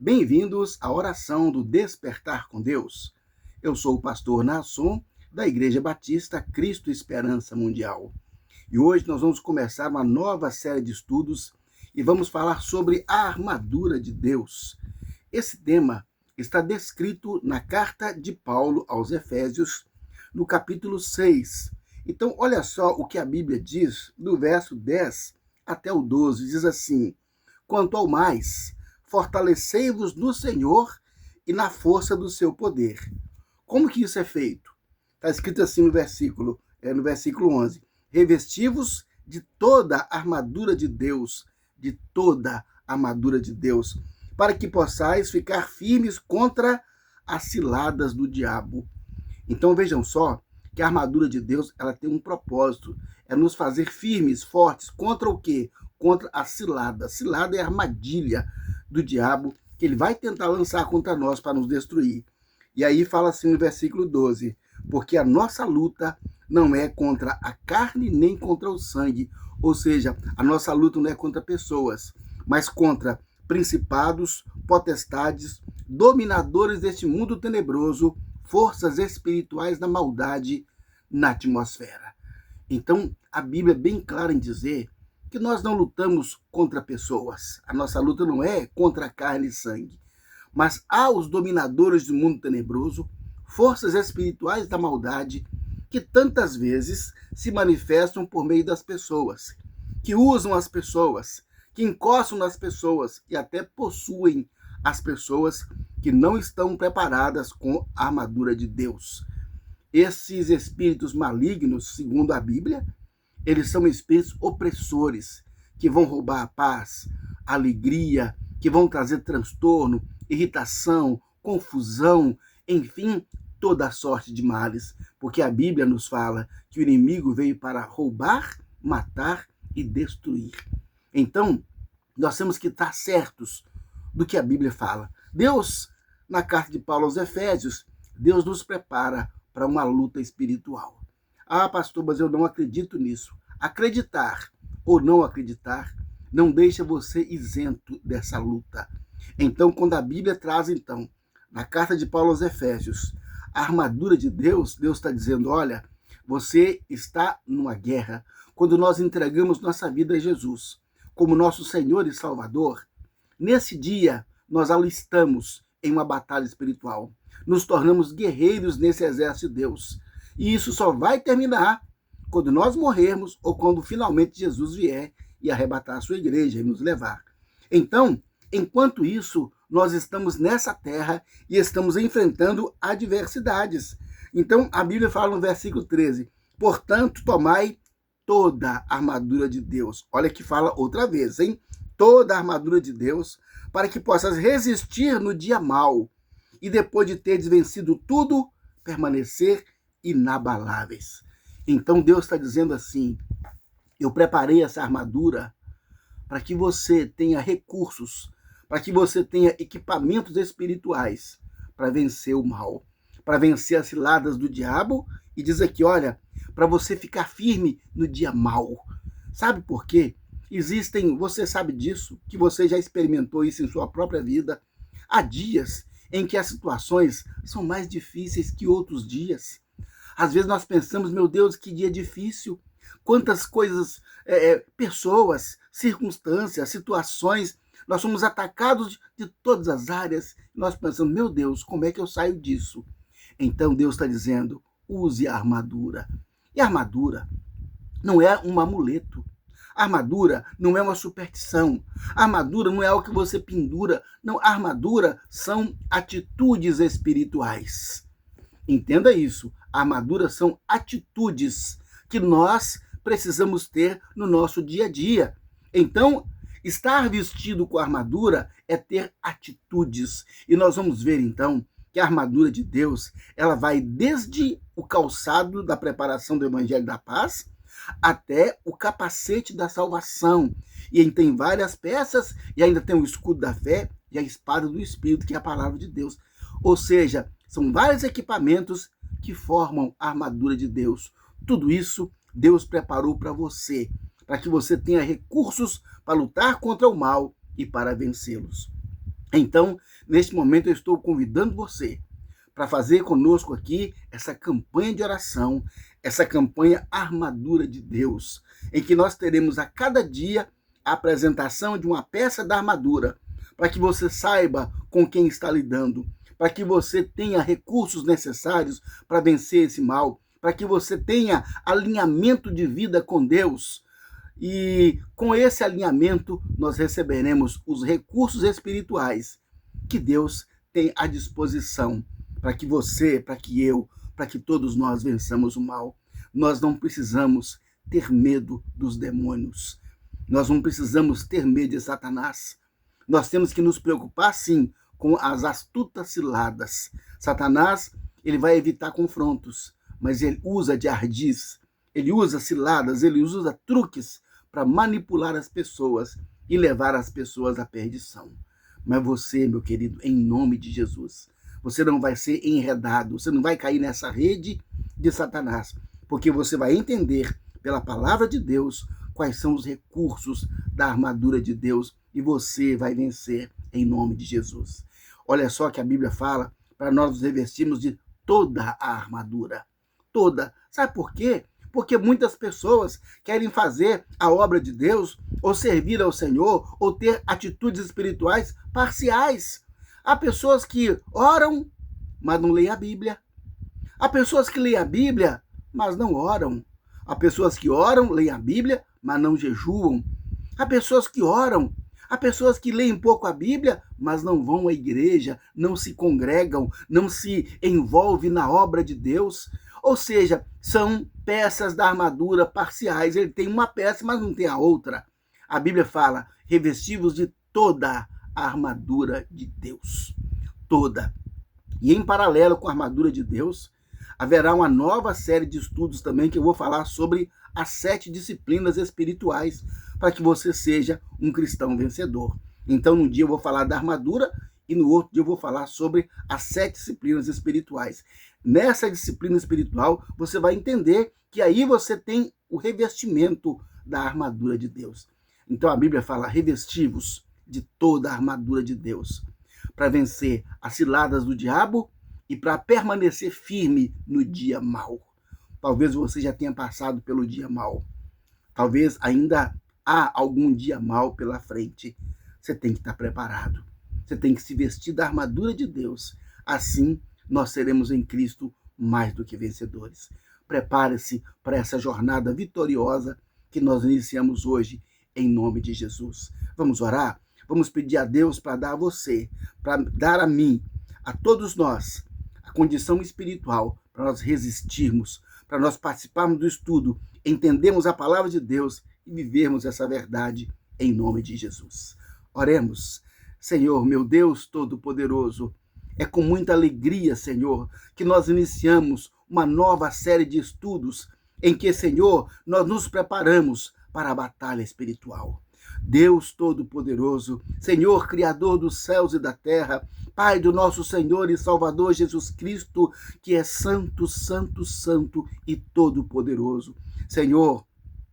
Bem-vindos à oração do Despertar com Deus. Eu sou o pastor Naasson, da Igreja Batista Cristo Esperança Mundial. E hoje nós vamos começar uma nova série de estudos e vamos falar sobre a armadura de Deus. Esse tema está descrito na carta de Paulo aos Efésios, no capítulo 6. Então, olha só o que a Bíblia diz, do verso 10 até o 12. Diz assim: quanto ao mais, fortalecei-vos no Senhor e na força do seu poder. Como que isso é feito? Está escrito assim no versículo 11. Revesti-vos de toda a armadura de Deus, para que possais ficar firmes contra as ciladas do diabo. Então vejam só que a armadura de Deus, ela tem um propósito, é nos fazer firmes, fortes, contra o quê? Contra a cilada. A cilada é a armadilha do diabo que ele vai tentar lançar contra nós para nos destruir. E aí fala assim no versículo 12, porque a nossa luta não é contra a carne nem contra o sangue, ou seja, a nossa luta não é contra pessoas, mas contra principados, potestades, dominadores deste mundo tenebroso, forças espirituais da maldade na atmosfera. Então, a Bíblia é bem clara em dizer que nós não lutamos contra pessoas. A nossa luta não é contra carne e sangue, mas há os dominadores do mundo tenebroso, forças espirituais da maldade, que tantas vezes se manifestam por meio das pessoas, que usam as pessoas, que encostam nas pessoas e até possuem as pessoas que não estão preparadas com a armadura de Deus. Esses espíritos malignos, segundo a Bíblia, eles são espíritos opressores, que vão roubar a paz, a alegria, que vão trazer transtorno, irritação, confusão, enfim, toda sorte de males. Porque a Bíblia nos fala que o inimigo veio para roubar, matar e destruir. Então, nós temos que estar certos do que a Bíblia fala. Deus, na carta de Paulo aos Efésios, Deus nos prepara para uma luta espiritual. Ah, pastor, mas eu não acredito nisso. Acreditar ou não acreditar não deixa você isento dessa luta. Então, quando a Bíblia traz, na carta de Paulo aos Efésios, a armadura de Deus, Deus está dizendo, olha, você está numa guerra. Quando nós entregamos nossa vida a Jesus como nosso Senhor e Salvador, nesse dia nós alistamos em uma batalha espiritual. Nos tornamos guerreiros nesse exército de Deus. E isso só vai terminar quando nós morrermos ou quando finalmente Jesus vier e arrebatar a sua igreja e nos levar. Então, enquanto isso, nós estamos nessa terra e estamos enfrentando adversidades. Então, a Bíblia fala no versículo 13, portanto, tomai toda a armadura de Deus. Olha que fala outra vez, hein? Toda a armadura de Deus, para que possas resistir no dia mau e depois de teres vencido tudo, permanecer inabaláveis. Então Deus está dizendo assim, eu preparei essa armadura para que você tenha recursos, para que você tenha equipamentos espirituais para vencer o mal, para vencer as ciladas do diabo, e diz aqui, olha, para você ficar firme no dia mau. Sabe por quê? Você sabe disso, que você já experimentou isso em sua própria vida. Há dias em que as situações são mais difíceis que outros dias. Às vezes nós pensamos, meu Deus, que dia difícil. Quantas coisas, pessoas, circunstâncias, situações, nós somos atacados de todas as áreas. Nós pensamos, meu Deus, como é que eu saio disso? Então Deus está dizendo, use a armadura. E a armadura não é um amuleto. A armadura não é uma superstição. A armadura não é algo que você pendura. Não, a armadura são atitudes espirituais. Entenda isso. A armadura são atitudes que nós precisamos ter no nosso dia a dia. Então, estar vestido com a armadura é ter atitudes. E nós vamos ver, então, que a armadura de Deus, ela vai desde o calçado da preparação do Evangelho da Paz até o capacete da salvação. E tem várias peças, e ainda tem o escudo da fé e a espada do Espírito, que é a palavra de Deus. Ou seja, são vários equipamentos que formam a armadura de Deus. Tudo isso Deus preparou para você, para que você tenha recursos para lutar contra o mal e para vencê-los. Então, neste momento, eu estou convidando você para fazer conosco aqui essa campanha de oração, essa campanha Armadura de Deus, em que nós teremos a cada dia a apresentação de uma peça da armadura, para que você saiba com quem está lidando, para que você tenha recursos necessários para vencer esse mal, para que você tenha alinhamento de vida com Deus. E com esse alinhamento, nós receberemos os recursos espirituais que Deus tem à disposição para que você, para que eu, para que todos nós vençamos o mal. Nós não precisamos ter medo dos demônios. Nós não precisamos ter medo de Satanás. Nós temos que nos preocupar, sim, com as astutas ciladas. Satanás, ele vai evitar confrontos, mas ele usa de ardis, ele usa ciladas, ele usa truques para manipular as pessoas e levar as pessoas à perdição. Mas você, meu querido, em nome de Jesus, você não vai ser enredado, você não vai cair nessa rede de Satanás, porque você vai entender pela palavra de Deus quais são os recursos da armadura de Deus e você vai vencer em nome de Jesus. Olha só que a Bíblia fala para nós nos revestirmos de toda a armadura. Toda. Sabe por quê? Porque muitas pessoas querem fazer a obra de Deus, ou servir ao Senhor, ou ter atitudes espirituais parciais. Há pessoas que oram, mas não leem a Bíblia. Há pessoas que leem a Bíblia, mas não oram. Há pessoas que oram, leem a Bíblia, mas não jejuam. Há pessoas que oram, há pessoas que leem pouco a Bíblia, mas não vão à igreja, não se congregam, não se envolvem na obra de Deus. Ou seja, são peças da armadura parciais. Ele tem uma peça, mas não tem a outra. A Bíblia fala, revestivos de toda a armadura de Deus. Toda. E em paralelo com a armadura de Deus, haverá uma nova série de estudos também que eu vou falar sobre as 7 disciplinas espirituais para que você seja um cristão vencedor. Então, num dia eu vou falar da armadura e no outro dia eu vou falar sobre as 7 disciplinas espirituais. Nessa disciplina espiritual, você vai entender que aí você tem o revestimento da armadura de Deus. Então, a Bíblia fala, revestivos de toda a armadura de Deus, para vencer as ciladas do diabo e para permanecer firme no dia mau. Talvez você já tenha passado pelo dia mau. Talvez ainda há algum dia mau pela frente. Você tem que estar preparado. Você tem que se vestir da armadura de Deus. Assim, nós seremos em Cristo mais do que vencedores. Prepare-se para essa jornada vitoriosa que nós iniciamos hoje, em nome de Jesus. Vamos orar? Vamos pedir a Deus para dar a você, para dar a mim, a todos nós, a condição espiritual para nós resistirmos, para nós participarmos do estudo, entendermos a palavra de Deus e vivermos essa verdade em nome de Jesus. Oremos. Senhor, meu Deus Todo-Poderoso, é com muita alegria, Senhor, que nós iniciamos uma nova série de estudos em que, Senhor, nós nos preparamos para a batalha espiritual. Deus Todo-Poderoso, Senhor, Criador dos céus e da terra, Pai do nosso Senhor e Salvador Jesus Cristo, que é santo, santo, santo e todo-poderoso. Senhor,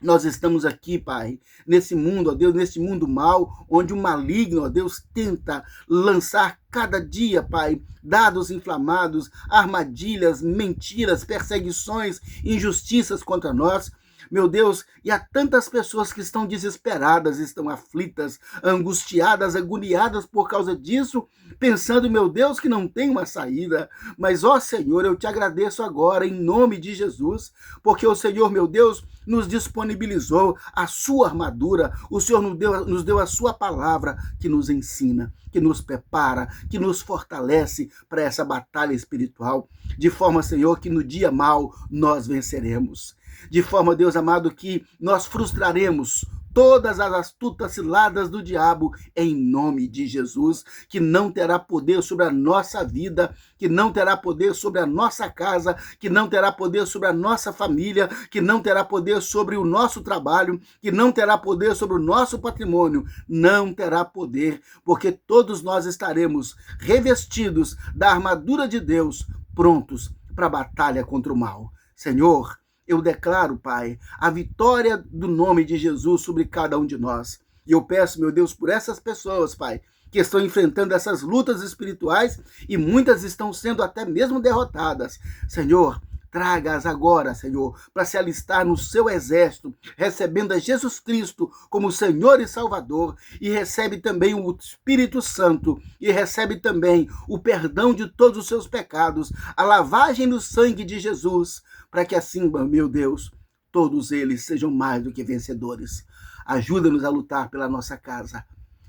nós estamos aqui, Pai, nesse mundo, ó Deus, nesse mundo mau, onde o maligno, ó Deus, tenta lançar cada dia, Pai, dados inflamados, armadilhas, mentiras, perseguições, injustiças contra nós. Meu Deus, e há tantas pessoas que estão desesperadas, estão aflitas, angustiadas, agoniadas por causa disso, pensando, meu Deus, que não tem uma saída. Mas, ó Senhor, eu te agradeço agora, em nome de Jesus, porque o Senhor, meu Deus, nos disponibilizou a sua armadura, o Senhor nos deu a sua palavra que nos ensina, que nos prepara, que nos fortalece para essa batalha espiritual, de forma, Senhor, que no dia mau nós venceremos. De forma, Deus amado, que nós frustraremos todas as astutas ciladas do diabo em nome de Jesus, que não terá poder sobre a nossa vida, que não terá poder sobre a nossa casa, que não terá poder sobre a nossa família, que não terá poder sobre o nosso trabalho, que não terá poder sobre o nosso patrimônio, não terá poder, porque todos nós estaremos revestidos da armadura de Deus, prontos para a batalha contra o mal. Senhor, eu declaro, Pai, a vitória do nome de Jesus sobre cada um de nós. E eu peço, meu Deus, por essas pessoas, Pai, que estão enfrentando essas lutas espirituais e muitas estão sendo até mesmo derrotadas. Senhor, traga-as agora, Senhor, para se alistar no seu exército, recebendo a Jesus Cristo como Senhor e Salvador, e recebe também o Espírito Santo, e recebe também o perdão de todos os seus pecados, a lavagem no sangue de Jesus, para que assim, meu Deus, todos eles sejam mais do que vencedores. Ajuda-nos a lutar pela nossa casa,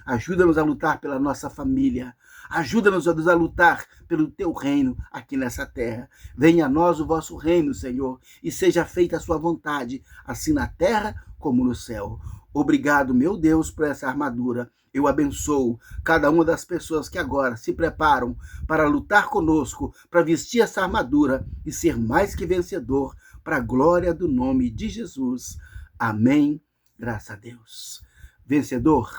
ajuda-nos a lutar pela nossa família, ajuda-nos a lutar pelo teu reino aqui nessa terra. Venha a nós o vosso reino, Senhor, e seja feita a sua vontade, assim na terra como no céu. Obrigado, meu Deus, por essa armadura. Eu abençoo cada uma das pessoas que agora se preparam para lutar conosco, para vestir essa armadura e ser mais que vencedor, para a glória do nome de Jesus. Amém. Graças a Deus. Vencedor,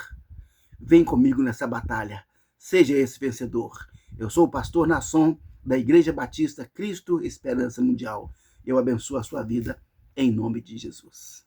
vem comigo nessa batalha. Seja esse vencedor. Eu sou o pastor Nasson, da Igreja Batista Cristo Esperança Mundial. Eu abençoo a sua vida, em nome de Jesus.